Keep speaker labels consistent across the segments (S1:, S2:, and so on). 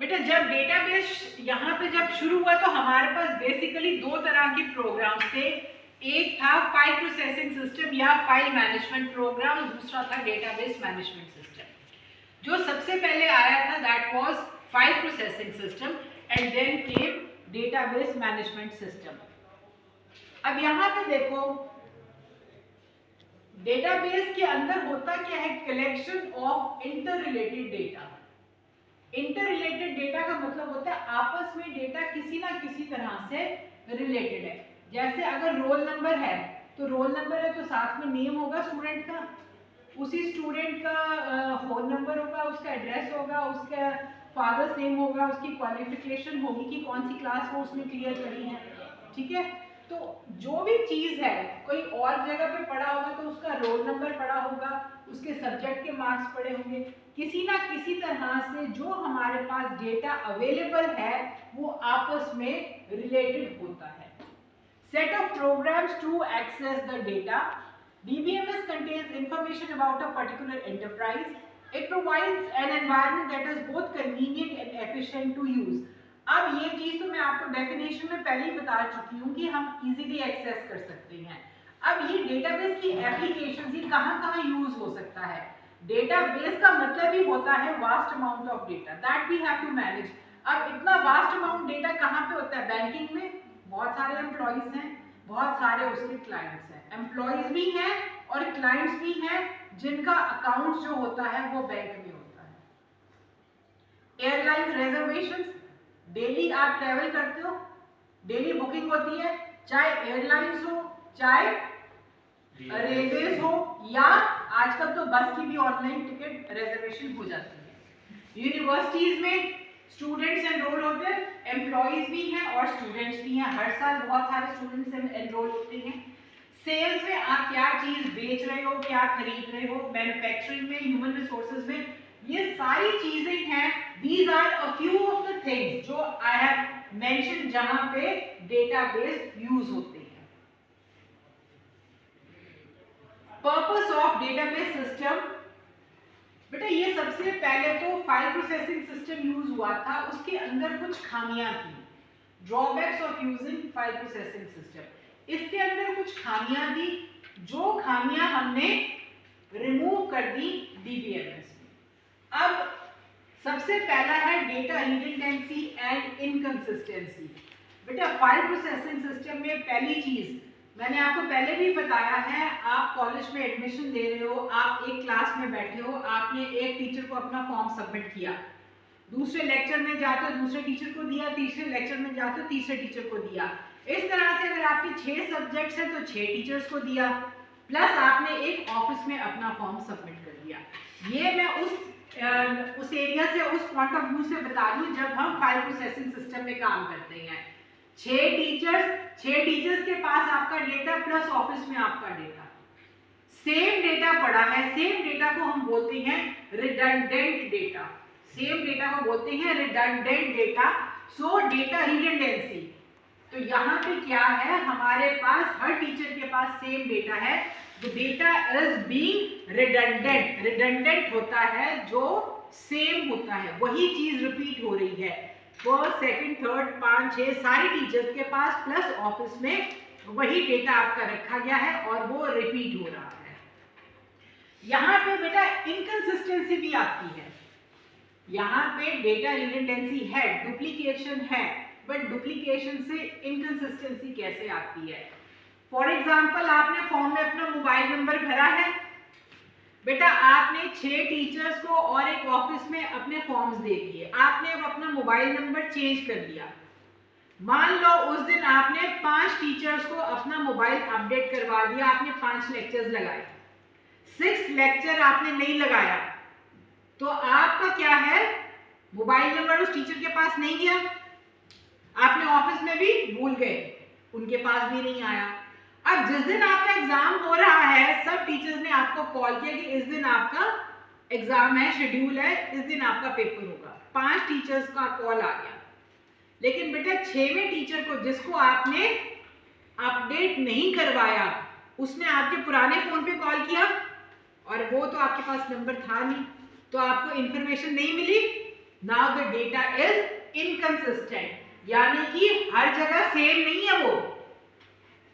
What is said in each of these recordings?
S1: बेटा जब डेटाबेस यहाँ पे जब शुरू हुआ तो हमारे पास बेसिकली दो तरह के प्रोग्राम थे। एक था फाइल प्रोसेसिंग सिस्टम या फाइल मैनेजमेंट प्रोग्राम, दूसरा था डेटाबेस मैनेजमेंट सिस्टम। जो सबसे पहले आया था that was file processing system and then came database management system. अब यहाँ पे देखो डेटाबेस के अंदर होता क्या है, collection of inter related data. Inter related data का मतलब होता है आपस में डेटा किसी ना किसी तरह से रिलेटेड है। जैसे अगर रोल नंबर है तो रोल नंबर है तो साथ में नेम होगा स्टूडेंट का, उसी स्टूडेंट का फोन नंबर होगा, उसका एड्रेस होगा, उसका फादर्स नेम होगा, उसकी क्वालिफिकेशन होगी कि कौन सी क्लास वो उसने क्लियर करी है। ठीक है, तो जो भी चीज है कोई और जगह पे पढ़ा होगा तो उसका रोल नंबर पढ़ा होगा, उसके सब्जेक्ट के मार्क्स पड़े होंगे, किसी ना किसी तरह से जो हमारे पास डेटा अवेलेबल है वो आपस में रिलेटेड होता है। Set of programs to access the data. DBMS contains information about a particular enterprise. It provides an environment that is both convenient and efficient to use. अब ये चीज तो मैं आपको डेफिनेशन में पहले ही बता चुकी हूँ कि हम इजीली एक्सेस कर सकते हैं। अब ये डेटाबेस की एप्लीकेशन ये कहाँ यूज हो सकता है। डेटाबेस का मतलब ही होता है vast amount of data that we have to manage. अब इतना वास्ट अमाउंट डेटा कहाँ पे होता है, बैंकिंग में बहुत सारे एम्प्लॉइज हैं, बहुत सारे उसके क्लाइंट्स हैं, एम्प्लॉइज भी हैं और क्लाइंट्स भी हैं जिनका अकाउंट जो होता है वो बैंक में होता है। एयरलाइन रिजर्वेशंस, डेली आप ट्रेवल करते हो, डेली बुकिंग होती है, चाहे एयरलाइंस हो चाहे रेलवेज हो या आजकल तो बस की भी ऑनलाइन टिकट रिजर्वेशन हो जाती है। यूनिवर्सिटीज में स्टूडेंट्स एनरोल होते हैं, एम्प्लॉइज भी हैं और स्टूडेंट्स भी हैं, हर साल बहुत सारे स्टूडेंट्स एनरोल होते हैं। सेल्स में आप क्या चीज बेच रहे हो, क्या खरीद रहे हो, मैन्युफैक्चरिंग में, ह्यूमन रिसोर्सेज में, ये सारी चीजें हैं। These are a few of the things जो आई हैव मेंशन जहां पे डेटाबेस यूज होते हैं। पर्पस ऑफ डेटाबेस सिस्टम, बेटा ये सबसे पहले तो फाइल प्रोसेसिंग सिस्टम यूज हुआ था, उसके अंदर कुछ खामियां थी। Drawbacks of using file processing system, इसके अंदर कुछ खामियां थी जो खामियां हमने रिमूव कर दी DBMS में। अब सबसे पहला है डेटा रिडंडेंसी एंड इनकंसिस्टेंसी। बेटा फाइल प्रोसेसिंग सिस्टम में पहली चीज मैंने आपको पहले भी बताया है, आप कॉलेज में एडमिशन ले रहे हो, आप एक क्लास में बैठे हो, आपने एक टीचर को अपना फॉर्म सबमिट किया, दूसरे लेक्चर में जाते हो दूसरे टीचर को दिया, तीसरे लेक्चर में जाते हो तीसरे टीचर को दिया। इस तरह से अगर आपके 6 सब्जेक्ट्स हैं तो 6 टीचर्स को दिया, प्लस आपने एक ऑफिस में अपना फॉर्म सबमिट कर दिया। ये मैं उस एरिया से, उस पॉइंट ऑफ व्यू से बता रही हूँ जब हम फाइल प्रोसेसिंग सिस्टम में काम करते हैं। 6 टीचर्स के पास आपका डेटा प्लस ऑफिस में आपका डेटा, सेम डेटा पड़ा है, सेम डेटा को हम बोलते हैं रिडंडेंट डेटा, सेम डेटा को बोलते हैं रिडंडेंट डेटा। सो डेटा रिडंडेंसी, तो यहाँ पे क्या है, हमारे पास हर टीचर के पास सेम डेटा है, the data is being redundant. Redundant होता है जो सेम होता है, वही चीज रिपीट हो रही है, फर्स्ट सेकंड थर्ड 5 6 सारे टीचर्स के पास प्लस ऑफिस में वही डेटा आपका रखा गया है और वो रिपीट हो रहा है। यहाँ पे बेटा इनकंसिस्टेंसी भी आती है, यहाँ पे डेटा रिडंडेंसी है, डुप्लीकेशन है, बट डुप्लीकेशन से इनकंसिस्टेंसी कैसे आती है। फॉर एग्जाम्पल आपने फॉर्म में अपना मोबाइल नंबर भरा है, बेटा आपने 6 टीचर्स को और एक ऑफिस में अपने फॉर्म्स दे दिए, आपने अब अपना मोबाइल नंबर चेंज कर दिया। मान लो उस दिन आपने 5 टीचर्स को अपना मोबाइल अपडेट करवा दिया, आपने 5 लेक्चर्स लगाए, 6 लेक्चर आपने नहीं लगाया, तो आपका क्या है, मोबाइल नंबर उस टीचर के पास नहीं गया, आपने ऑफिस में भी भूल गए, उनके पास भी नहीं आया। अब जिस दिन आपका एग्जाम हो रहा है, सब टीचर्स ने आपको कॉल किया कि इस दिन आपका एग्जाम है, शेड्यूल है, इस दिन आपका पेपर होगा, 5 टीचर्स का कॉल आ गया, लेकिन बेटा 6वें टीचर को जिसको आपने अपडेट नहीं करवाया उसने आपके पुराने फोन पे कॉल किया और वो तो आपके पास नंबर था नहीं, तो आपको इंफॉर्मेशन नहीं मिली, now the data is inconsistent, यानी कि हर जगह सेम नहीं है वो,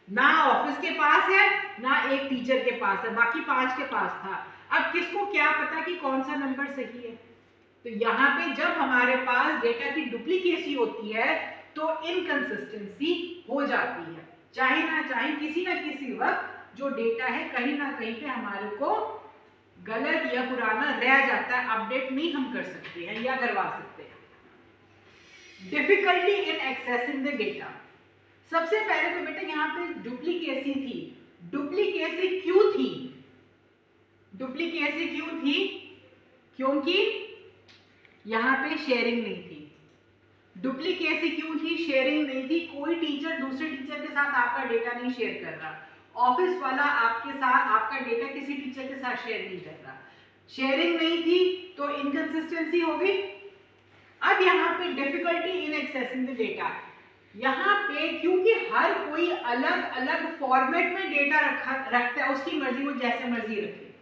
S1: ना ऑफिस के पास है ना एक टीचर के पास है, बाकी 5 के पास था। अब किसको क्या पता कि कौन सा नंबर सही है। तो यहाँ पे जब हमारे पास डेटा की डुप्लीकेसी होती है तो इनकंसिस्टेंसी हो जाती है, चाहे ना चाहे किसी ना किसी वक्त जो डेटा है कहीं ना कहीं पे हमारे को गलत या पुराना रह जाता है, अपडेट नहीं हम कर सकते हैं या करवा सकते हैं। Difficulty in accessing the data, सबसे पहले तो बेटा यहाँ पे डुप्लीकेसी थी। डुप्लीकेसी क्यों थी? डुप्लीकेसी क्यों थी? क्योंकि यहाँ पे शेयरिंग नहीं थी। डुप्लीकेसी क्यों थी? शेयरिंग नहीं थी। कोई टीचर दूसरे टीचर के साथ आपका डेटा नहीं शेयर कर रहा, ऑफिस वाला आपके साथ आपका डेटा किसी टीचर के साथ शेयर नहीं कर रहा। शेयरिंग नहीं थी तो इनकंसिस्टेंसी हो गई। अब यहाँ पे difficulty in accessing the data, यहाँ पे क्योंकि हर कोई अलग अलग फॉर्मेट में डेटा रखता है, उसकी मर्जी, वो जैसे मर्जी रखे।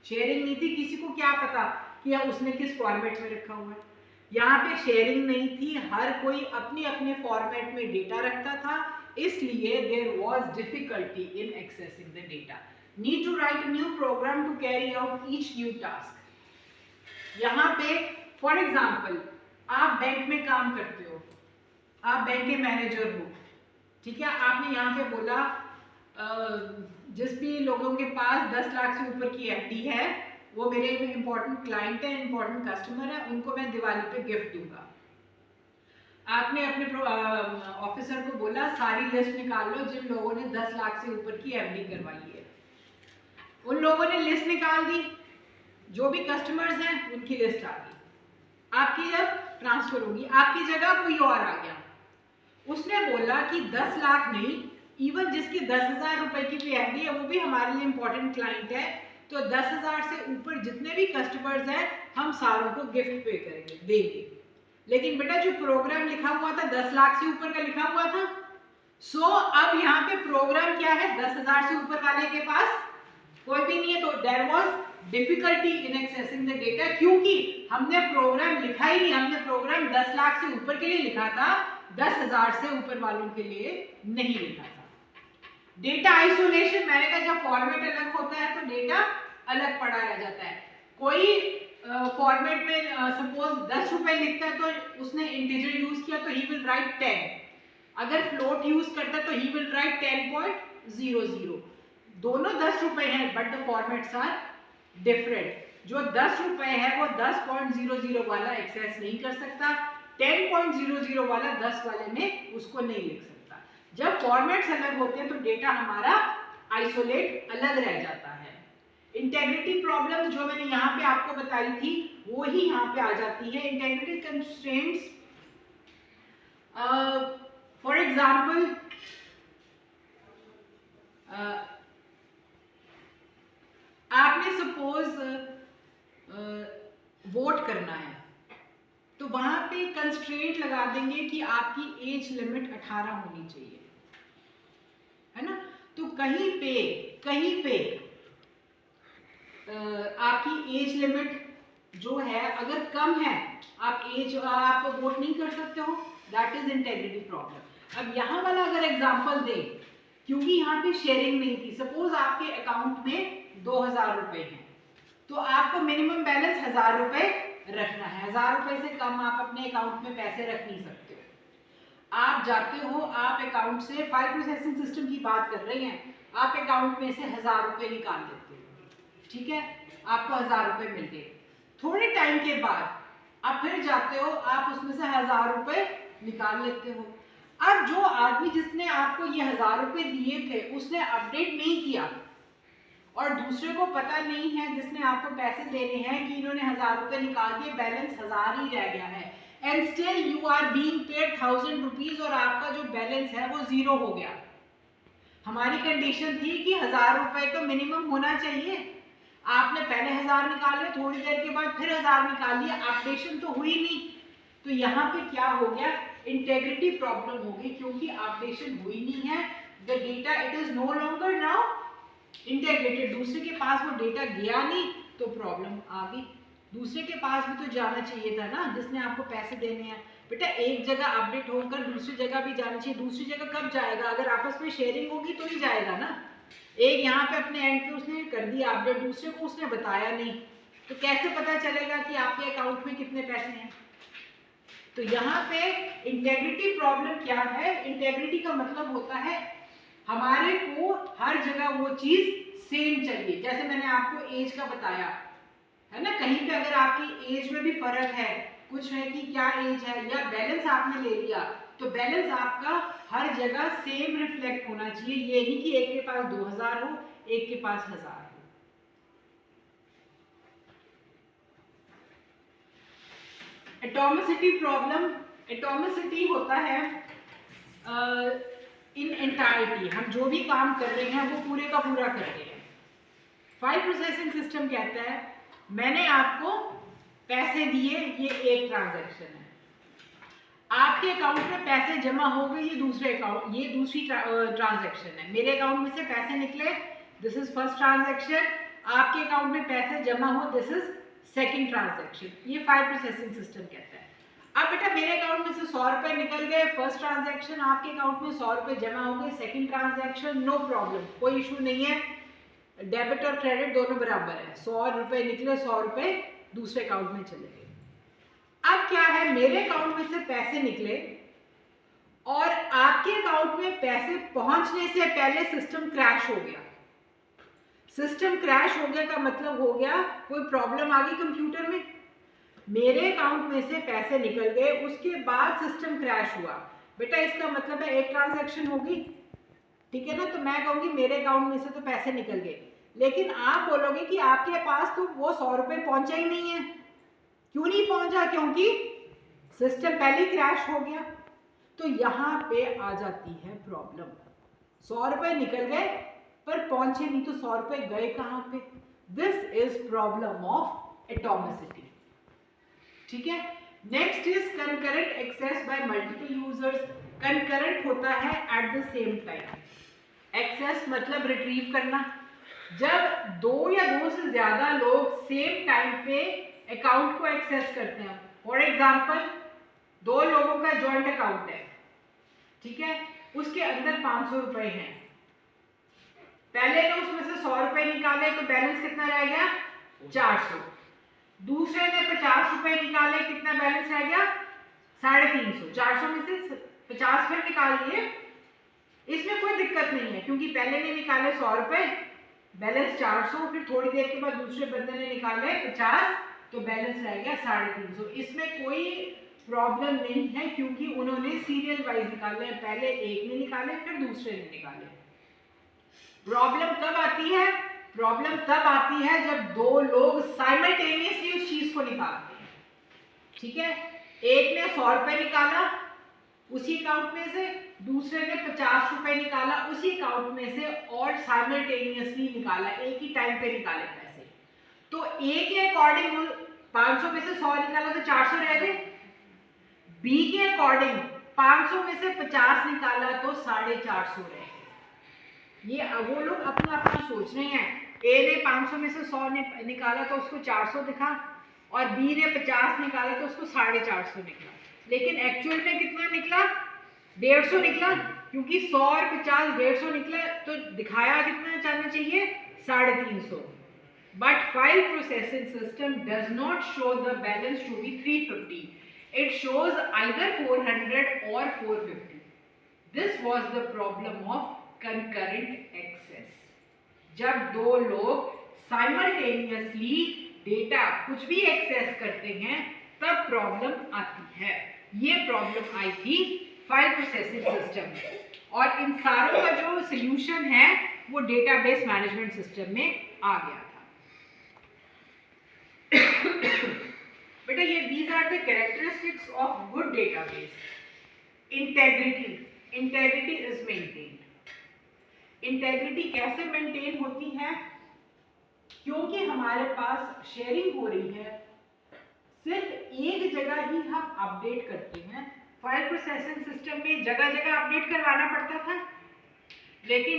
S1: शेयरिंग नहीं थी, किसी को क्या पता कि उसने किस फॉर्मेट में रखा हुआ है। यहाँ पे शेयरिंग नहीं थी, हर कोई अपने अपने फॉर्मेट में डेटा रखता था, इसलिए there was difficulty in accessing the data. Need to write new program to carry out each new task. यहाँ पे फॉर एग्जाम्पल आप बैंक में काम करते हो, आप बैंक के मैनेजर हो, ठीक है। आपने यहाँ पे बोला जिस भी लोगों के पास 10 लाख से ऊपर की एफडी है वो मेरे इंपॉर्टेंट क्लाइंट है, इंपॉर्टेंट कस्टमर है, उनको मैं दिवाली पे गिफ्ट दूंगा। आपने अपने ऑफिसर को बोला सारी लिस्ट निकाल लो जिन लोगों ने 10 लाख से ऊपर की एफडी करवाई है। उन लोगों ने लिस्ट निकाल दी, जो भी कस्टमर्स हैं उनकी लिस्ट आ गई। आपकी जब ट्रांसफर होगी, आपकी जगह कोई और आ गया, उसने बोला कि 10 लाख नहीं, इवन जिसकी 10,000 रुपए की भी एफडी है वो भी हमारे लिए इंपॉर्टेंट क्लाइंट है, तो 10,000 से ऊपर जितने भी कस्टमर्स हैं हम सारों को गिफ्ट पे करेंगे, देंगे। लेकिन बेटा जो प्रोग्राम लिखा हुआ था 10 लाख से ऊपर का लिखा हुआ था, सो अब यहाँ पे प्रोग्राम क्या है, 10,000 से ऊपर वाले के पास कोई भी नहीं है, तो there was difficulty in accessing the data, क्योंकि हमने प्रोग्राम लिखा ही नहीं, हमने प्रोग्राम 10 लाख से ऊपर के लिए लिखा था, 10,000 से ऊपर वालों के लिए नहीं लिखा था। डेटा आइसोलेशन, मैंने कहा जब फॉर्मेट अलग होता है तो डेटा अलग पड़ा रह जाता है। कोई फॉर्मेट में सपोज 10 रुपए लिखता है तो उसने इंटीजर यूज किया तो ही विल राइट 10, अगर फ्लोट यूज करता है तो ही विल राइट 10.00। दोनों 10 रुपए हैं but the formats are different. जो 10 रुपए है वो 10.00 वाला एक्सेस नहीं कर सकता, 10.00 वाला 10 वाले में उसको नहीं लिख सकता। जब फॉर्मेट्स अलग होते हैं तो डेटा हमारा आइसोलेट अलग रह जाता है। इंटेग्रिटी प्रॉब्लम जो मैंने यहाँ पे आपको बताई थी वो ही यहाँ पे आ जाती है। इंटेग्रिटी कंस्ट्रेंट्स, फॉर एग्जाम्पल आपने सपोज वोट करना है तो वहां पे कंस्ट्रेंट लगा देंगे कि आपकी एज लिमिट 18 होनी चाहिए, है ना। तो कहीं पे आपकी एज लिमिट जो है अगर कम है, आप वोट नहीं कर सकते हो, दैट इज इंटेग्रिटी प्रॉब्लम। अब यहाँ वाला अगर एग्जांपल दें, क्योंकि यहाँ पे शेयरिंग नहीं थी, सपोज आपके अकाउंट में 2,000 रुपए हैं तो आपको मिनिमम बैलेंस 1,000 रुपए रखना है। 1,000 रुपए से कम आप अपने अकाउंट में पैसे रख नहीं सकते हो। आप जाते हो, आप अकाउंट से, फाइल प्रोसेसिंग सिस्टम की बात कर रहे हैं, आप अकाउंट में से 1,000 रुपए निकाल देते हो, ठीक है, आपको 1,000 रुपए मिल गए। थोड़े टाइम के बाद आप फिर जाते हो, आप उसमें से 1,000 रुपए निकाल लेते हो। अब जो आदमी जिसने आपको ये 1,000 रुपए दिए थे उसने अपडेट नहीं किया और दूसरे को पता नहीं है जिसने आपको पैसे देने हैं कि इन्होंने 1,000 रुपए निकाल दिए, बैलेंस 1,000 ही रह गया है, and still you are being paid 1,000 rupees और आपका जो बैलेंस है वो 0 हो गया। हमारी कंडीशन थी कि 1,000 रुपए तो मिनिमम होना चाहिए, आपने पहले 1,000 निकाले, थोड़ी देर के बाद फिर 1,000 निकाल लिया, अपडेशन तो हुई नहीं। तो यहाँ पे क्या हो गया, इंटेग्रिटी प्रॉब्लम हो गई, क्योंकि अपडेशन हुई नहीं है, the data it is no longer now integrated, दूसरे के पास वो डेटा गया नहीं तो प्रॉब्लम आ गई। दूसरे के पास भी तो जाना चाहिए था ना, जिसने आपको पैसे देने हैं। बेटा एक जगह अपडेट होकर दूसरी जगह भी जाना चाहिए। दूसरी जगह कब जाएगा? अगर आपस में शेयरिंग होगी तो ही जाएगा ना। एक यहाँ पे अपने एंड पे उसने कर दिया अपडेट, दूसरे को उसने बताया नहीं, तो कैसे पता चलेगा कि आपके अकाउंट में कितने पैसे हैं? तो यहाँ पे इंटेग्रिटी प्रॉब्लम क्या है? इंटेग्रिटी का मतलब होता है हमारे को हर जगह वो चीज सेम चाहिए। जैसे मैंने आपको एज का बताया है ना, कहीं पे अगर आपकी एज में भी फर्क है, कुछ है कि क्या एज है, या बैलेंस आपने ले लिया, तो बैलेंस आपका हर जगह सेम रिफ्लेक्ट होना चाहिए। ये नहीं कि एक के पास 2000 हो, एक के पास 1000 हो। एटॉमिसिटी प्रॉब्लम, एटॉमिसिटी होता है इन एंटायरिटी, हम जो भी काम कर रहे हैं वो पूरे का पूरा कर रहे हैं। फाइल प्रोसेसिंग सिस्टम कहता है मैंने आपको पैसे दिए, ये एक ट्रांजैक्शन है। आपके अकाउंट में पैसे जमा हो गए, ये दूसरे अकाउंट, ये दूसरी ट्रांजैक्शन है। मेरे अकाउंट में से पैसे निकले, दिस इज फर्स्ट ट्रांजैक्शन। आपके अकाउंट में पैसे जमा हो, दिस इज सेकंड ट्रांजैक्शन। ये फाइल प्रोसेसिंग सिस्टम कहता है। अब बेटा मेरे अकाउंट में से 100 रुपए निकल गए, फर्स्ट ट्रांजैक्शन, आपके अकाउंट में 100 रुपए जमा हो गए, सेकंड ट्रांजैक्शन, नो प्रॉब्लम, कोई इशू नहीं है। डेबिट और क्रेडिट दोनों बराबर है, 100 रुपए निकले, 100 रुपए दूसरे अकाउंट में चले गए। अब क्या है, मेरे अकाउंट में से पैसे निकले और आपके अकाउंट में पैसे पहुंचने से पहले सिस्टम क्रैश हो गया। सिस्टम क्रैश हो गया का मतलब हो गया कोई प्रॉब्लम आ गई कंप्यूटर में। मेरे अकाउंट में से पैसे निकल गए, उसके बाद सिस्टम क्रैश हुआ। बेटा इसका मतलब है एक ट्रांजैक्शन होगी, ठीक है ना। तो मैं कहूंगी मेरे अकाउंट में से तो पैसे निकल गए, लेकिन आप बोलोगे कि आपके पास तो वो 100 रुपए पहुंचा ही नहीं है। क्यों नहीं पहुंचा? क्योंकि सिस्टम पहले ही क्रैश हो गया। तो यहां पे आ जाती है प्रॉब्लम। 100 रुपए निकल गए पर पहुंचे नहीं, तो 100 रुपए गए कहां पे? This is problem of atomicity, ठीक है। Next is concurrent access by multiple users. Concurrent होता है at the same time. Access मतलब रिट्रीव करना। जब दो या दो से ज्यादा लोग सेम टाइम पे अकाउंट को एक्सेस करते हैं, फॉर एग्जाम्पल 2 लोगों का जॉइंट अकाउंट है, ठीक है, उसके अंदर 500 रुपए हैं। पहले ने उसमें से 100 रुपए निकाले तो बैलेंस कितना रह गया? 400। दूसरे ने 50 रुपए निकाले, कितना बैलेंस रह गया? 350। 400 में से 50 फिर निकाल लिए। इसमें कोई दिक्कत नहीं है क्योंकि पहले ने निकाले 100 रुपए, बैलेंस 400, फिर थोड़ी देर के बाद दूसरे बंदे ने निकाले 50, तो बैलेंस रह गया 350। इसमें कोई प्रॉब्लम नहीं है क्योंकि उन्होंने सीरियल वाइज निकाले हैं, पहले एक ने निकाले फिर दूसरे ने निकाले। प्रॉब्लम कब आती है? प्रॉब्लम तब आती है जब 2 लोग साइमल्टेनियसली उस चीज को निकालते हैं, ठीक है। एक ने 100 रुपए निकाला उसी अकाउंट में से, दूसरे ने 50 रुपए निकाला उसी अकाउंट में से, और साइमल्टेनियसली निकाला, एक ही टाइम पे निकाले पैसे। तो ए के अकॉर्डिंग 500 में से 100 निकाला तो 400 रह गए। बी के अकॉर्डिंग 500 में से 50 निकाला तो 450 रह गए। ये वो लोग अपना अपना सोच रहे हैं। ए ने 500 में से 100 निकाला तो उसको 400 दिखा, और बी ने 50 निकाला तो उसको 450 निकला। लेकिन एक्चुअल में कितना निकला? 150 निकला, क्योंकि 100 और 50 150 निकला, तो दिखाया कितना जाना चाहिए? 350। But file processing system does not show the balance to be 350. It shows either 400 or 450. This was the problem of concurrent access. जब 2 लोग साइमल्टेनियसली डेटा कुछ भी एक्सेस करते हैं तब प्रॉब्लम आती है। ये प्रॉब्लम आई थी फाइल प्रोसेसिंग सिस्टम में, और इन सारों का जो सॉल्यूशन है वो डेटाबेस मैनेजमेंट सिस्टम में आ गया था। बेटा ये these are the characteristics of good database. Integrity is maintained. Integrity कैसे मेंटेन होती है? क्योंकि हमारे पास शेयरिंग हो रही है, सिर्फ एक जगह ही हम अपडेट करते हैं। फाइल प्रोसेसिंग सिस्टम में जगह जगह अपडेट करवाना पड़ता था, लेकिन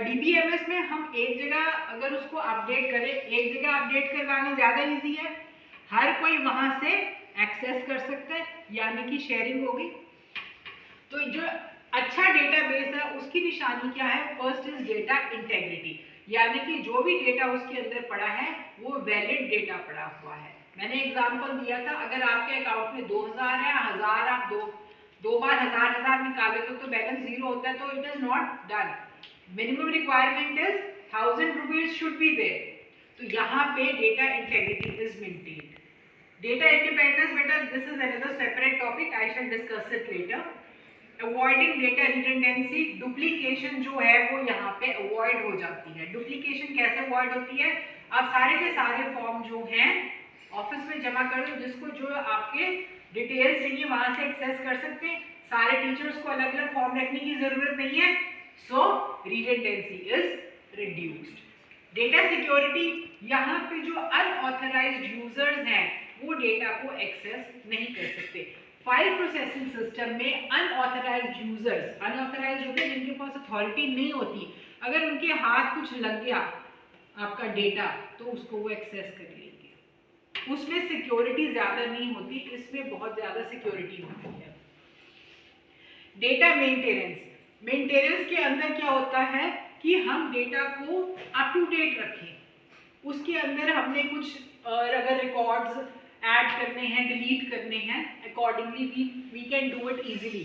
S1: डीबीएमएस में हम एक जगह अगर उसको अपडेट करें, एक जगह अपडेट करवाना ज़्यादा इजी है। हर कोई वहां से एक्सेस कर सकता है, यानी कि शेयरिंग होगी। तो जो अच्छा डेटाबेस है उसकी निशानी क्या है? फर्स्ट इज डेटा इंटेग्रिटी, यानी कि जो भी डेटा उसके अंदर पड़ा है वो वैलिड डेटा पड़ा हुआ है। मैंने एग्जांपल दिया था, अगर आपके अकाउंट में 2000 है, 1000 आप दो बार हजार निकाले तो बैलेंस जीरो होता है, तो it is not done. Minimum requirement is 1000 rupees should be there. तो यहाँ पे data integrity is maintained. Data independence बेटा, this is another separate topic, I shall discuss it later. Avoiding data redundancy, duplication जो है वो यहाँ पे avoid हो जाती है। डुप्लीकेशन कैसे अवॉइड होती है? आप सारे के सारे फॉर्म जो हैं ऑफिस में जमा कर दो, जिसको जो आपके डिटेल्स चाहिए वहां से एक्सेस कर सकते हैं। सारे टीचर्स को अलग अलग फॉर्म रखने की जरूरत नहीं है, so redundancy is reduced. Data security, यहाँ पे जो अनऑथराइज्ड यूजर्स हैं वो डेटा को एक्सेस नहीं कर सकते। फाइल प्रोसेसिंग सिस्टम में अनऑथराइज्ड यूजर्स, अनऑथराइज्ड होते हैं जिनके पास अथॉरिटी नहीं होती, अगर उनके हाथ कुछ लग गया आपका डेटा तो उसको वो एक्सेस कर लेंगे। उसमें सिक्योरिटी ज्यादा नहीं होती, इसमें बहुत ज्यादा सिक्योरिटी होती है। डेटा मेंटेनेंस, मेंटेनेंस के अंदर क्या होता है कि हम डेटा को अप टू डेट रखें। उसके अंदर हमने कुछ अगर रिकॉर्ड्स ऐड करने हैं, डिलीट करने हैं, accordingly we can do it easily.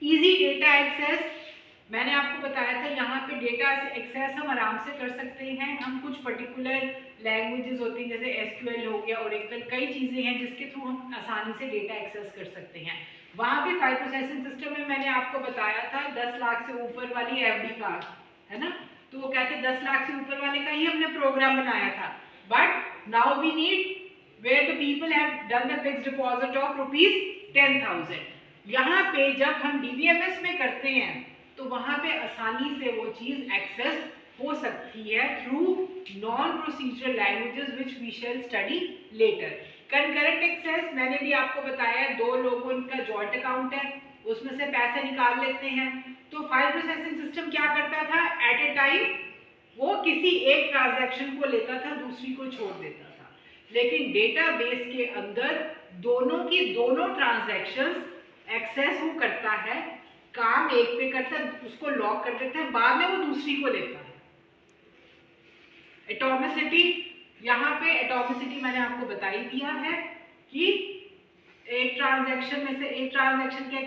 S1: Easy data access, मैंने आपको बताया था यहाँ पे डेटा एक्सेस हम आराम से कर सकते हैं। हम कुछ पर्टिकुलर लैंग्वेजेस होती हैं जैसे एसक्यूएल हो गया, ओरेकल, कई चीज़ें हैं जिसके थ्रू हम आसानी से डेटा एक्सेस कर सकते हैं। वहाँ पे फाइल प्रोसेसिंग सिस्टम में मैंने आपको बताया था 10 लाख से ऊपर वाली एफडी कार्ड है ना, तो वो कहते 10 लाख से ऊपर वाले का ही हमने प्रोग्राम बनाया था। But now we need where the people have done the fixed deposit of rupees 10,000। यहाँ पे जब हम DBMS में करते हैं तो वहाँ पे आसानी से वो चीज एक्सेस हो सकती है through non procedural languages which we shall study later. Concurrent access मैंने भी आपको बताया, दो लोगों का जॉइंट अकाउंट है, उसमें से पैसे निकाल लेते हैं। तो फाइल प्रोसेसिंग सिस्टम क्या करता था? एट ए टाइम वो किसी एक ट्रांजैक्शन को लेता था, दूसरी को छोड़ देता था। लेकिन डेटाबेस के अंदर दोनों की दोनों ट्रांजैक्शंस एक्सेस वो करता है, काम एक पे करता है, उसको लॉक कर देता है, बाद में वो दूसरी को लेता है। एटॉमिसिटी, यहाँ पे एटॉमिसिटी मैंने आपको बता ही दिया है कि एक ट्रांजैक्शन में से, एक ट्रांजैक्शन के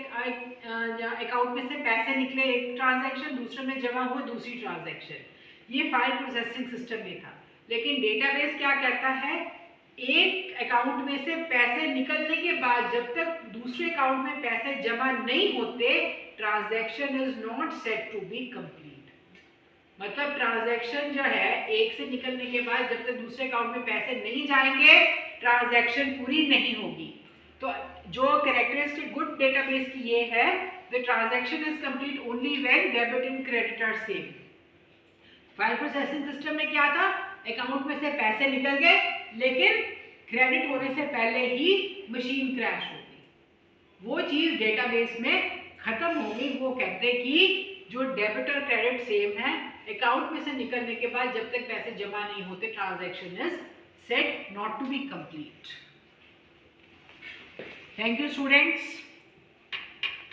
S1: अकाउंट में से पैसे निकले एक ट्रांजैक्शन, दूसरे में जमा हुए दूसरी ट्रांजैक्शन, ये फाइल प्रोसेसिंग सिस्टम में था। लेकिन डेटाबेस क्या कहता है? एक अकाउंट में से पैसे निकलने के बाद जब तक दूसरे अकाउंट में पैसे जमा नहीं होते, transaction is not set to be complete. मतलब ट्रांजैक्शन जो है एक से निकलने के बाद जब तक दूसरे अकाउंट में पैसे नहीं जाएंगे, ट्रांजैक्शन पूरी नहीं होगी। तो जो कैरेक्टरिस्टिक गुड डेटाबेस की ये है, the transaction is complete only when debit and credit are same. File processing system में क्या था? अकाउंट में से पैसे निकल गए लेकिन क्रेडिट होने से पहले ही मशीन क्रैश हो गई, वो चीज डेटाबेस में खत्म हो गई। वो कहते हैं कि जो डेबिट और क्रेडिट सेम है, अकाउंट में से निकलने के बाद जब तक पैसे जमा नहीं होते, transaction is set not to be complete. Thank you students.